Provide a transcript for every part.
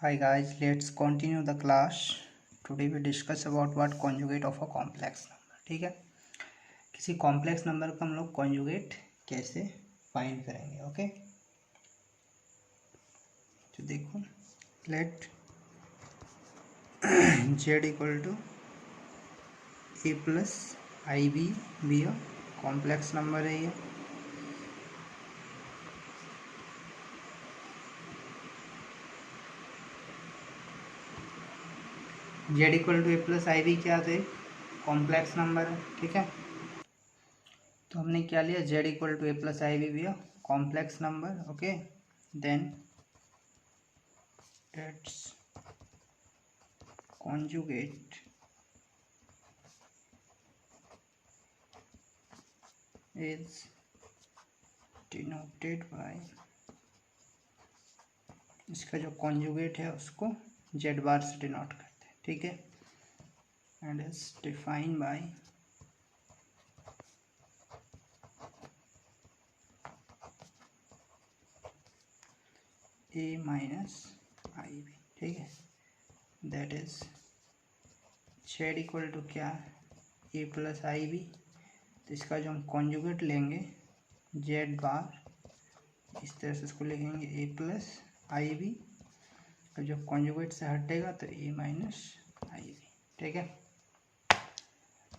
Hi guys, let's continue the class. Today we discuss about what conjugate of a complex number. ठीक है, किसी complex number का हम लोग कॉन्जुगेट कैसे फाइंड करेंगे. ओके, तो देखो, let z equal to a plus I b a complex number है ये. z equal to a plus I b क्या था, कॉम्प्लेक्स नंबर है. ठीक है, तो हमने क्या लिया, z equal to a plus I b a complex number. Okay, then its conjugate is denoted by, इसका जो कॉन्जुगेट है उसको जेड बार से डिनोट करते हैं. ठीक है, and is defined by A minus I B. ठीक है, that is z equal to क्या, ए प्लस आई बी. तो इसका जो हम कॉन्जुगेट लेंगे जेड बार, इस तरह से इसको लिखेंगे ए प्लस आई बी, और जब कॉन्जुगेट से हटेगा तो ए माइनस आई बी. ठीक है,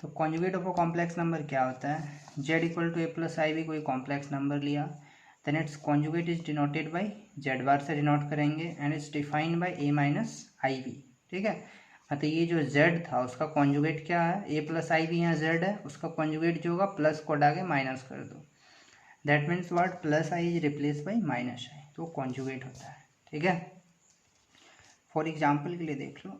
तो conjugate of a complex number क्या होता है, Z equal to A plus I B कोई कॉम्प्लेक्स नंबर लिया, then its conjugate is denoted by Z bar से डिनोट करेंगे, and it's defined by A minus I B. ठीक है, मतलब ये जो जेड था उसका कॉन्जुगेट क्या है, ए प्लस आई बी यहाँ जेड है, उसका कॉन्जुगेट जो होगा प्लस को डाके माइनस कर दो. That means word plus I is replace by minus I, तो कॉन्जुगेट होता है. ठीक है, फॉर एग्जाम्पल के लिए देख लो,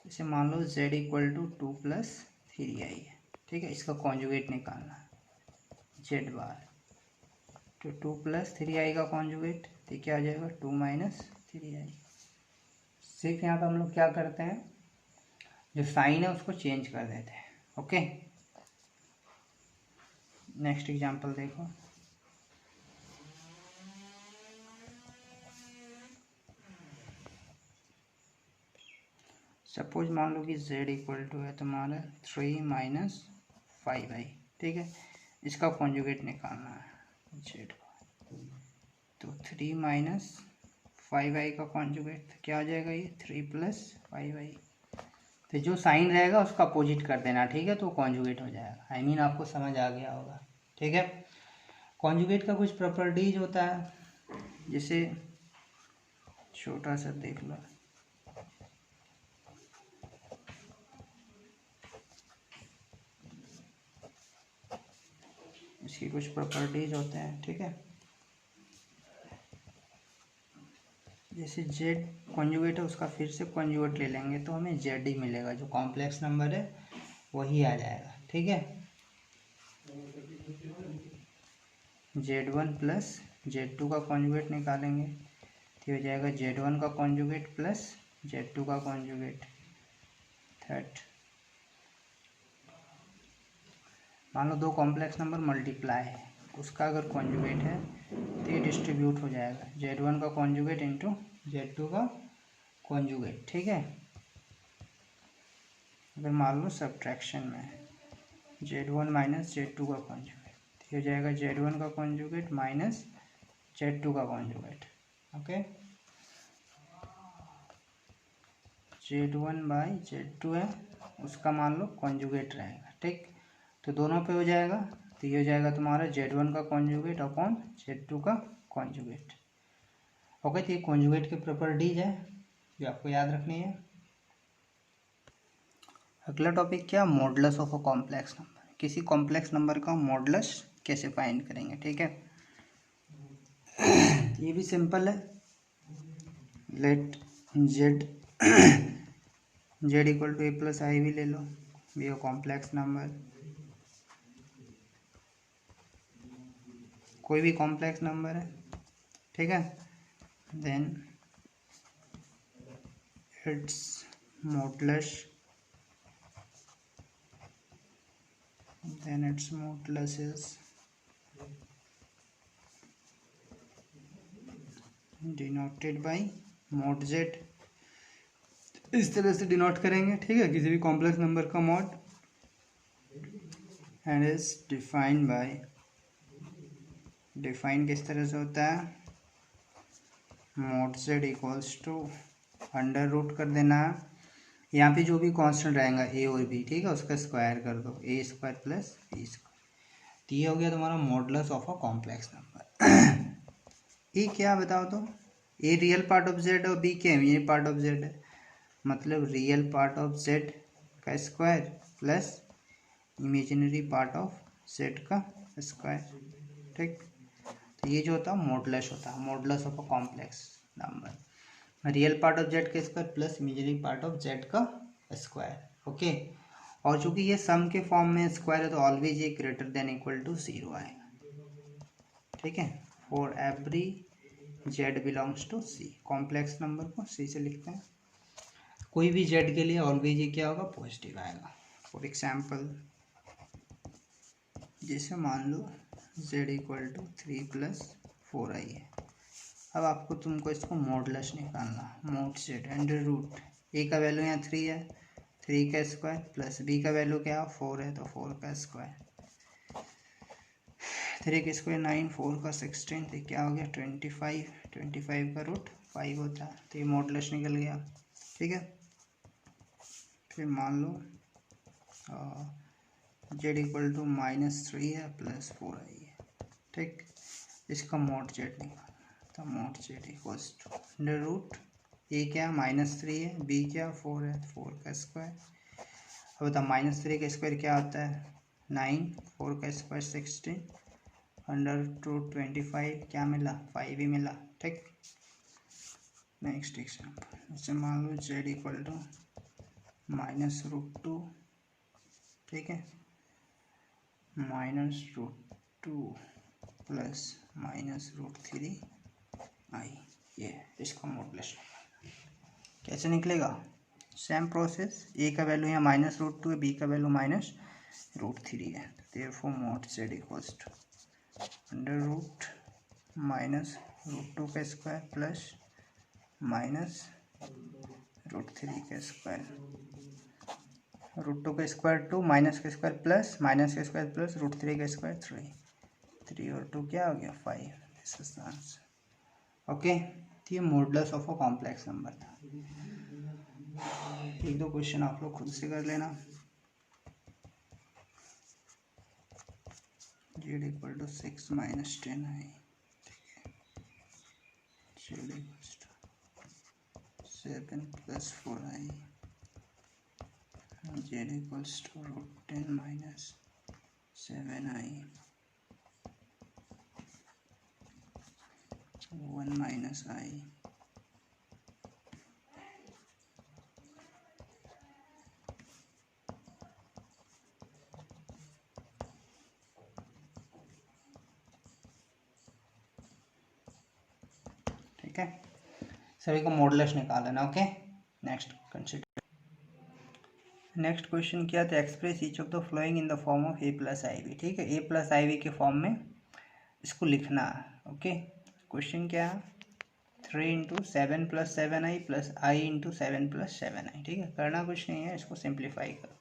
जैसे मान लो z equal to 2 plus 3i है. ठीक है, इसका कॉन्जुगेट निकालना z बार, तो 2 प्लस 3i का कॉन्जुगेट तो क्या आ जाएगा 2 माइनस 3i. सिर्फ यहाँ पर हम लोग क्या करते हैं, जो साइन है उसको चेंज कर देते हैं. ओके, नेक्स्ट एग्जांपल देखो, सपोज मान लो कि z इक्वल टू है तुम्हारा 3 माइनस 5i. ठीक है, इसका कॉन्जुगेट निकालना है z, तो 3 माइनस 5i का कॉन्जुगेट क्या आ जाएगा, ये 3 प्लस 5i. तो जो साइन रहेगा उसका अपोजिट कर देना. ठीक है, तो कॉन्जुगेट हो जाएगा. आई मीन आपको समझ आ गया होगा. ठीक है, कॉन्जुगेट का कुछ प्रॉपर्टीज होता है, जैसे छोटा सा देख लो, इसकी कुछ प्रॉपर्टीज होते हैं. ठीक है, जैसे जेड कॉन्जुगेट है उसका फिर से कॉन्जुगेट ले लेंगे तो हमें जेड ही मिलेगा, जो कॉम्प्लेक्स नंबर है वही आ जाएगा. ठीक है, z1 प्लस z2 का कॉन्जुगेट निकालेंगे तो हो जाएगा z1 का कॉन्जुगेट प्लस z2 का कॉन्जुगेट. थर्ड, मान लो दो कॉम्प्लेक्स नंबर मल्टीप्लाई है, उसका अगर कॉन्जुगेट है तो ये डिस्ट्रीब्यूट हो जाएगा, z1 का कॉन्जुगेट इंटू z2 का कॉन्जुगेट. ठीक है, अगर मान लो सब्ट्रैक्शन में z1 माइनस z2 का कॉन्जुगेट तो हो जाएगा z1 का कॉन्जुगेट माइनस z2 का conjugate. Okay, z1 by z2 है, उसका मान लो कॉन्जुगेट रहेगा. ठीक, तो दोनों पे हो जाएगा, तो ये हो जाएगा तुम्हारा z1 का कॉन्जुगेट अपॉन z2 का कॉन्जुगेट. ओके, तो ये कॉन्जुगेट की प्रॉपर्टीज है जो आपको याद रखनी है. अगला टॉपिक क्या, modulus of a complex number. किसी कॉम्प्लेक्स नंबर का मॉडुलस कैसे फाइंड करेंगे. ठीक है, ये भी सिंपल है. Let Z equal to A plus I भी ले लो, भी कॉम्प्लेक्स नंबर, कोई भी कॉम्प्लेक्स नंबर है. ठीक है, then its modulus is denoted by mod z, इस तरह से डिनोट करेंगे, ठीक है, किसी भी कॉम्प्लेक्स नंबर का mod, and is defined by, define किस तरह से होता है, mod Z equals to under root कर देना, यहाँ पे जो भी कांस्टेंट रहेगा ए और बी, ठीक है, उसका स्क्वायर कर दो, A square plus B square, तो ये हो गया तुम्हारा modulus of a complex number. A क्या बताओ तो, A real part of Z और बी क्या है, ये पार्ट ऑफ जेड है, मतलब रियल पार्ट ऑफ जेड का square plus imaginary part of Z का स्क्वायर, ठीक, तो ये जो होता है मॉडुलस होता है, modulus of a complex number, real part of Z का square plus imaginary part of Z का स्क्वायर, ओके। और चूंकि ये सम के फॉर्म में स्क्वायर है तो ऑलवेज ये ग्रेटर देन इक्वल टू 0 आएगा, ठीक है, for every z belongs to C, complex number को सी से लिखते हैं, कोई भी जेड के लिए ऑलवेज ये क्या होगा, पॉजिटिव आएगा। फॉर एग्जाम्पल जैसे मान लो जेड इक्वल टू 3+4i है, अब आपको तुमको इसको मॉडुलस निकालना, मॉड जेड अंडर रूट, ए का वैल्यू यहाँ 3 है, 3 का स्क्वायर प्लस बी का वैल्यू क्या 4 है तो 4 का स्क्वायर, 3 का स्क्वायर 9, 4 का 16, तो क्या हो गया 25, 25 का रूट 5 होता है, तो ये मॉडुलस निकल गया, ठीक है। फिर मान लो जेड इक्वल टू -3 है प्लस 4i है, ठीक, इसका मॉड जेड निकाल, तो mod Z equals to under root, A क्या -3 है, बी क्या 4 है, 4 का स्क्वायर, अब बता -3 का स्क्वायर क्या होता है 9, 4 का स्क्वायर 16, अंडर रूट 25 क्या मिला 5 ही मिला, ठीक। नेक्स्ट एग्जाम्पल, जैसे मान लो जेड इक्वल टू -√2, ठीक है, -√2 प्लस -√3i, ये इसका मॉडुलस कैसे निकलेगा, सेम प्रोसेस, ए का वैल्यू यहाँ -√2 है, बी का वैल्यू -√3 है, therefore mod Z equals to under root -√2 का स्क्वायर प्लस -√3 का स्क्वायर, √2 का स्क्वायर 2, माइनस का स्क्वायर प्लस, माइनस का स्क्वायर प्लस √3 का स्क्वायर 3 और 2 क्या हो गया 5, this is the answer, okay. तो ये modulus of a complex number था। एक दो क्वेश्चन आप लोग खुद से कर लेना। जेड इक्वल टू 6 - 10 है, z equals to 7 + 4i, z equals to √10 - 7i, 1 - i, ठीक है, सभी को मॉडुलस निकाल लेना, okay. Next consider, next question क्या था, express each of the following in the form of a + iv, ठीक है, a + iv के फॉर्म में इसको लिखना है, ओके। क्वेश्चन क्या है, 3 × 7 + 7i + i × 7 + 7i, ठीक है, करना कुछ नहीं है, इसको सिंप्लीफाई करो,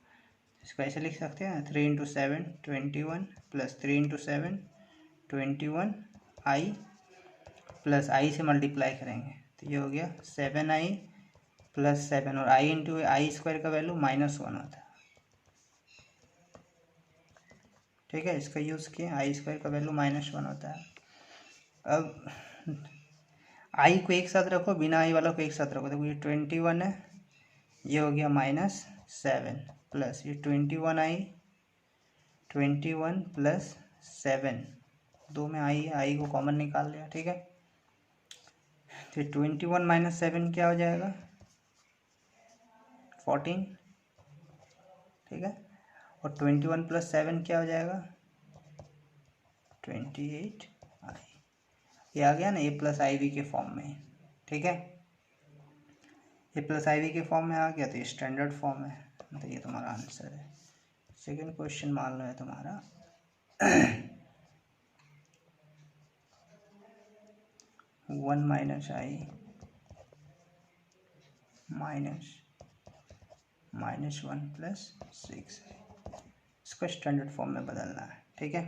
इसको ऐसे लिख सकते हैं 3 × 7 21 + 3 × 7 21i प्लस i से मल्टीप्लाई करेंगे तो ये हो गया 7i + 7, और i × i² का वैल्यू -1 होता है, ठीक है, इसका यूज़ किया, i² का वैल्यू -1 होता है। अब i को एक साथ रखो, बिना i वाला को एक साथ रखो, देखो ये 21 है, ये हो गया -7 प्लस ये 21i, 21 + 7, दो में i है, i को कॉमन निकाल लिया, ठीक है, तो 21 - 7 क्या हो जाएगा 14, ठीक है, और 21 + 7 क्या हो जाएगा 28i, ये आ गया ना a + iv के फॉर्म में, ठीक है, a + iv के फॉर्म में आ गया, तो ये स्टैंडर्ड फॉर्म है, तो ये तुम्हारा आंसर है। सेकंड क्वेश्चन मान लो है तुम्हारा 1 माइनस आई माइनस 1 प्लस 6 आई, इसको स्टैंडर्ड फॉर्म में बदलना है। ठीक है,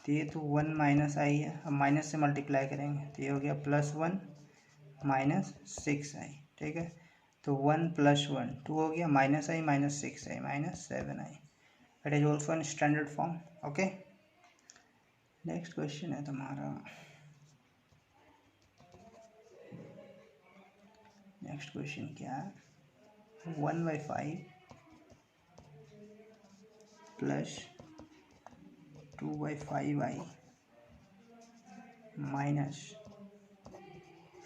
तो ये तो 1 माइनस आई है, अब माइनस से मल्टीप्लाई करेंगे तो ये हो गया +1 माइनस 6 आई। ठीक है, तो 1 + 1 2 हो गया, minus I minus 6 I minus 7 I. It is also in standard form. Okay, next question है तुम्हारा, नेक्स्ट क्वेश्चन क्या है, 1/5 plus 2/5i minus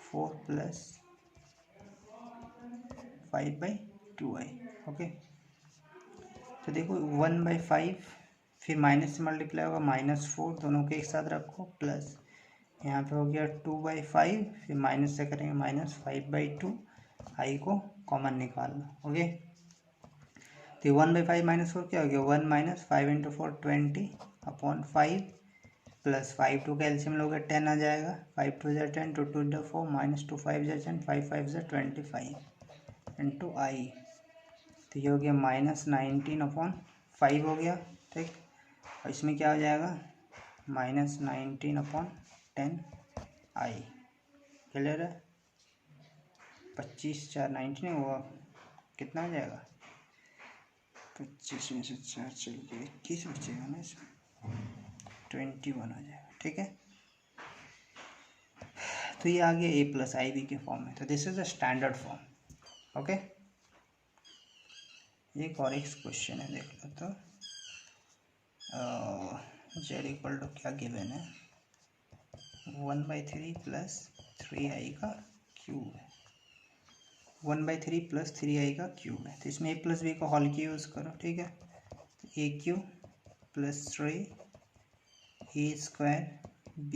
4 plus 5/2i। Okay, तो देखो 1/5 फिर माइनस से मल्टीप्लाई होगा -4, दोनों के एक साथ रखो, प्लस यहाँ पे हो गया 2/5, फिर माइनस से करेंगे -5/2, आई को कॉमन निकाल लो। ओके, तो 1/5 -4 क्या हो गया, 1 - 5 × 4 20/5 प्लस 5 2 का एलसीएम लोगे 10 आ जाएगा, 5 2 = 10, 2 2 = 4, -2 5 = 10, 5 5 = 25 × i, तो ये हो गया -19/5 हो गया। ठीक, और इसमें क्या हो जाएगा, -19/10 आई। क्लियर है, 25 4 19 हुआ, कितना हो जाएगा, 25 में से 4 चल के 21 बचेगा ना, इसमें 21 हो जाएगा। ठीक है, तो ये आ गया a+ib के फॉर्म में, तो this is a standard form. Okay, एक और एक क्वेश्चन है, देख लो तो z = क्या गिवन है, 1/3 प्लस 3i का क्यूब है, 1/3 प्लस 3i का क्यूब है, तो इसमें a + b का होल की यूज़ करो। ठीक है, तो a³ + 3a² b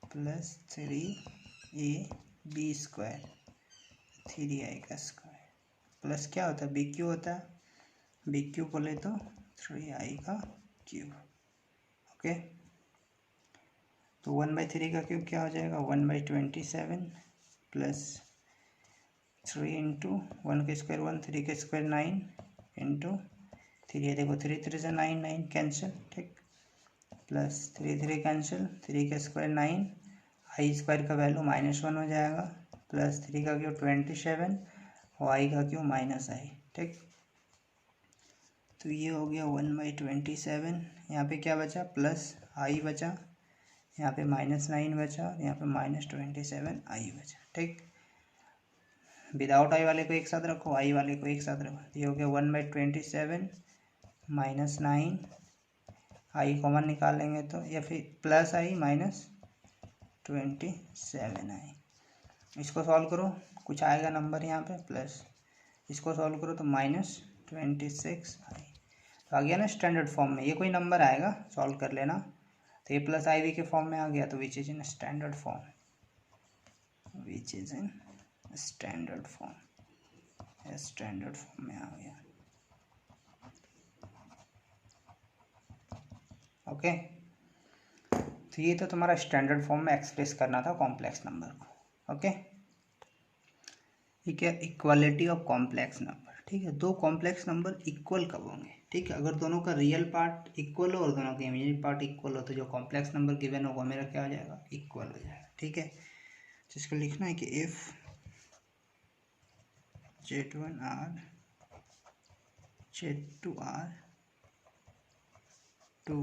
+ 3ab² 3i का स्क्वायर प्लस क्या होता है, bq होता है, bq बोले तो 3i का क्यूब। ओके, तो 1/3 का क्यूब क्या हो जाएगा, 1/27 प्लस 3 × 1 का स्क्वायर 1, 3 का स्क्वायर 9 इंटू 3 है, देखो 3 3 से 9 9 कैंसिल। ठीक, प्लस 3 3 कैंसिल, 3 का स्क्वायर 9, आई स्क्वायर का वैल्यू -1 हो जाएगा, प्लस 3 का क्यूब 27 और आई का क्यूब -i। ठीक, तो ये हो गया 1/27, यहाँ पे क्या बचा, प्लस आई बचा, यहाँ पे -9 बचा, और यहाँ पे -27 आई बचा। ठीक, विदाउट आई वाले को एक साथ रखो, आई वाले को एक साथ रखो, ये हो गया 1/27 -9, आई कॉमन निकालेंगे तो, या फिर प्लस आई -27 आई। इसको सॉल्व करो, कुछ आएगा नंबर यहाँ पे प्लस, इसको सॉल्व करो तो -26 आई। तो आ गया ना स्टैंडर्ड फॉर्म में, ये कोई नंबर आएगा सॉल्व कर लेना, तो a+ib के फॉर्म में आ गया, तो which is in standard form, which is in standard form, standard form में आ गया। ओके, तो ये तो तुम्हारा स्टैंडर्ड फॉर्म में एक्सप्रेस करना था कॉम्प्लेक्स नंबर को। ओके, ठीक है, इक्वालिटी ऑफ कॉम्प्लेक्स नंबर। ठीक है, दो कॉम्प्लेक्स नंबर इक्वल कब होंगे, ठीक है, अगर दोनों का रियल पार्ट इक्वल हो और दोनों का इमेजिनरी पार्ट इक्वल हो, तो जो कॉम्प्लेक्स नंबर गिवन होगा मेरा क्या हो जाएगा, इक्वल हो जाएगा। ठीक है, तो इसको लिखना है कि if Z1 R Z2 R two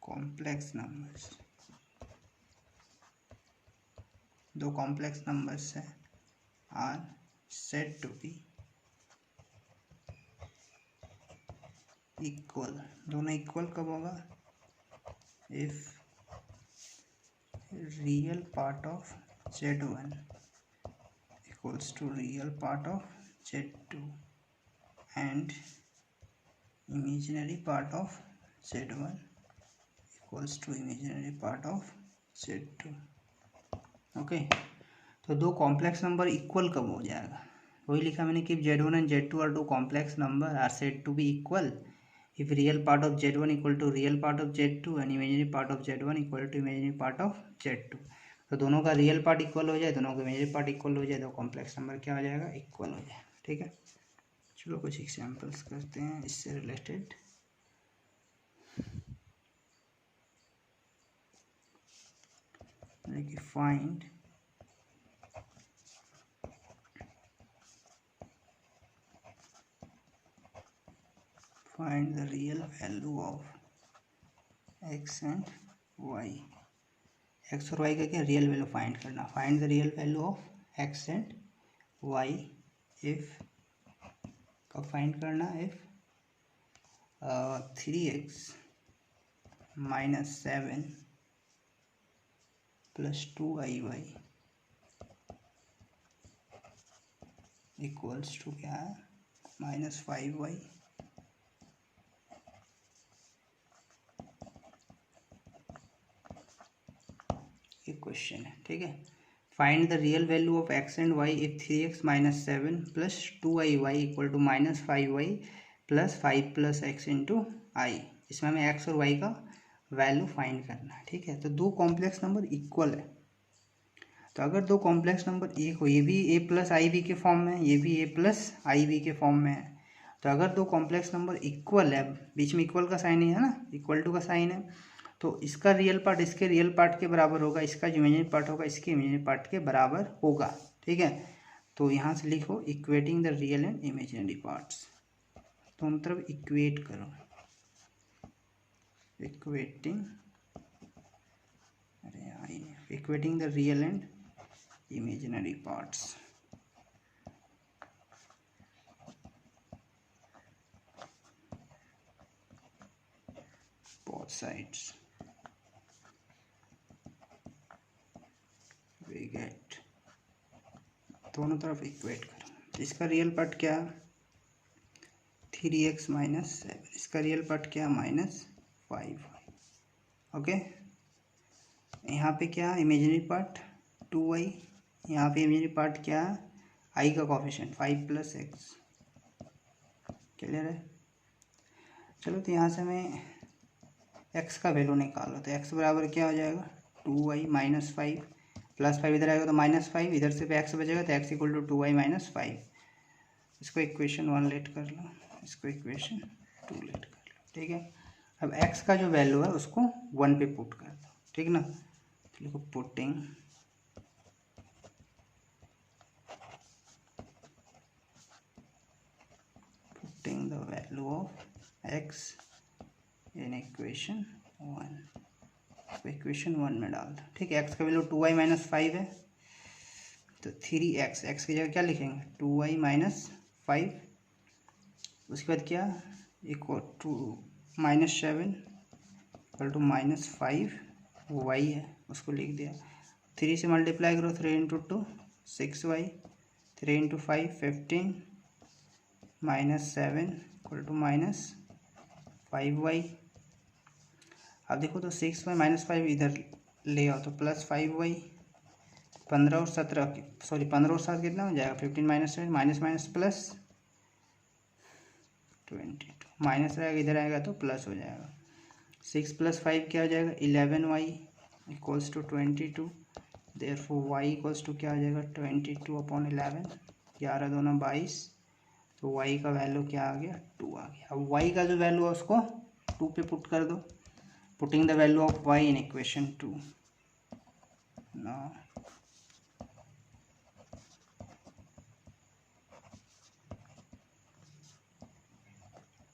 complex numbers, दो कॉम्प्लेक्स नंबर्स है, are said to be equal, दोनों इक्वल कब होगा, if real part of Z1 equals to real part of Z2 and imaginary part of Z1 equals to imaginary part of Z2। Okay, तो दो complex number equal कब हो जाएगा, वही लिखा मैंने कि Z1 and Z2 are two complex number are said to be equal if real part of Z1 equal to real part of Z2 and imaginary part of Z1 equal to imaginary part of Z2। तो दोनों का real part equal हो जाए, दोनों का imaginary part equal हो जाए तो कॉम्प्लेक्स नंबर क्या हो जाएगा, इक्वल हो जाए। ठीक है, चलो कुछ एग्जाम्पल्स करते हैं इससे रिलेटेड। देखिए find the real value of x and y। x और y का क्या रियल वैल्यू फाइंड करना। Find the real value of x and y if, कब फाइंड करना, if 3x minus 7 plus 2iy equals to क्या है, minus 5y। एक question है, ठीक है। Find the real value of x and y if 3x minus 7 plus 2iy equal to minus 5y plus 5 plus x into आई। इसमें हमें x और y का वैल्यू फाइंड करना है। ठीक है, तो दो कॉम्प्लेक्स नंबर इक्वल है, तो अगर दो कॉम्प्लेक्स नंबर एक हो, ये भी a प्लस आई बी के फॉर्म में है, ये भी a प्लस आई बी के फॉर्म में है, तो अगर दो कॉम्प्लेक्स नंबर इक्वल है, बीच में इक्वल का साइन है ना, इक्वल टू का साइन है, तो इसका रियल पार्ट इसके रियल पार्ट के बराबर होगा, इसका जो इमेजिनरी पार्ट होगा इसके इमेजिनरी पार्ट के बराबर होगा। ठीक है, तो यहाँ से लिखो equating the real and imaginary parts. तो मतलब इक्वेट करो, equating, equating the real and imaginary parts। both sides we get, दोनों तरफ इक्वेट करो। इसका रियल पार्ट क्या, 3x माइनस 7, इसका रियल पार्ट क्या, माइनस 5। ओके, यहाँ पे क्या इमेजिनरी पार्ट 2y, यहाँ पे इमेजिनरी पार्ट क्या, i का कोफिशिएंट 5 प्लस एक्स। क्लियर है। चलो तो यहाँ से हमें x का वैल्यू निकालो, तो x बराबर क्या हो जाएगा, 2y माइनस 5 प्लस 5, इधर आएगा तो माइनस 5, इधर से x बचेगा तो x equal to 2y minus 5। इसको इक्वेशन 1 लेट कर लो, इसको इक्वेशन 2 लेट कर लो। ठीक है, अब x का जो वैल्यू है उसको 1 पे पुट कर दो। ठीक ना, तो लिखो putting the value of x in equation 1, equation 1 में डाल दो। ठीक है, x का वैल्यू 2y माइनस 5 है, तो 3x, x की जगह क्या लिखेंगे, 2y माइनस 5, उसके बाद क्या equal to minus 7 equal to minus 5y है, उसको लिख दिया। 3 से मल्टीप्लाई करो, 3 into 2 6y, 3 into 5 15, minus 7 equal to minus 5y। अब देखो तो 6y माइनस 5 इधर ले आओ तो प्लस 5y, 15 और 17 सॉरी 15 और 7 कितना हो जाएगा, 15 minus 7 minus minus plus 22, minus रहेगा इधर आएगा तो प्लस हो जाएगा। 6 प्लस 5 क्या हो जाएगा, 11y equals to 22, therefore y equals to क्या हो जाएगा, 22/11, 11 दूना 22, तो y का वैल्यू क्या आ गया, 2 आ गया। अब y का जो वैल्यू है उसको 2 पे पुट कर दो, putting the value of y in equation 2। Now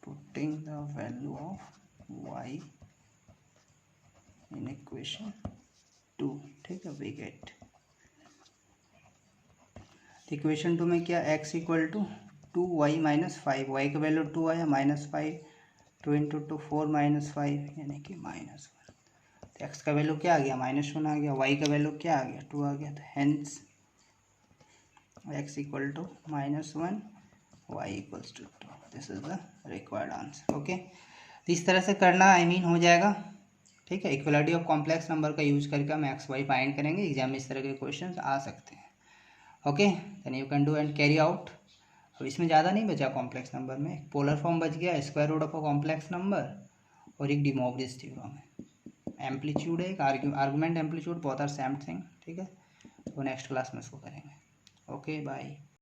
putting the value of y in equation 2। ठीक है, वी गेट इक्वेशन 2 में क्या, x equal to 2y minus 5, y का वैल्यू 2 आया, माइनस 5, 2 इंटू 2 4 माइनस 5 यानी कि माइनस 1। तो x का वैल्यू क्या आ गया, -1 आ गया, y का वैल्यू क्या आ गया, 2 आ गया। तो hence x equal to -1, y equals to 2। This is the required answer. Okay, तो इस तरह से करना हो जाएगा। ठीक है, इक्वलिटी ऑफ कॉम्प्लेक्स नंबर का यूज करके हम एक्स वाई फाइंड करेंगे। एग्जाम में इस तरह के क्वेश्चन आ सकते हैं। Okay, then you can do and carry out. अब इसमें ज़्यादा नहीं बचा कॉम्प्लेक्स नंबर में, एक पोलर फॉर्म बच गया, square root of a complex number, और एक डी मोब्रिज थ्योरम है। एम्पलीट्यूड है एक, argument amplitude, both are same thing, ठीक है। तो नेक्स्ट क्लास में इसको करेंगे। Okay bye.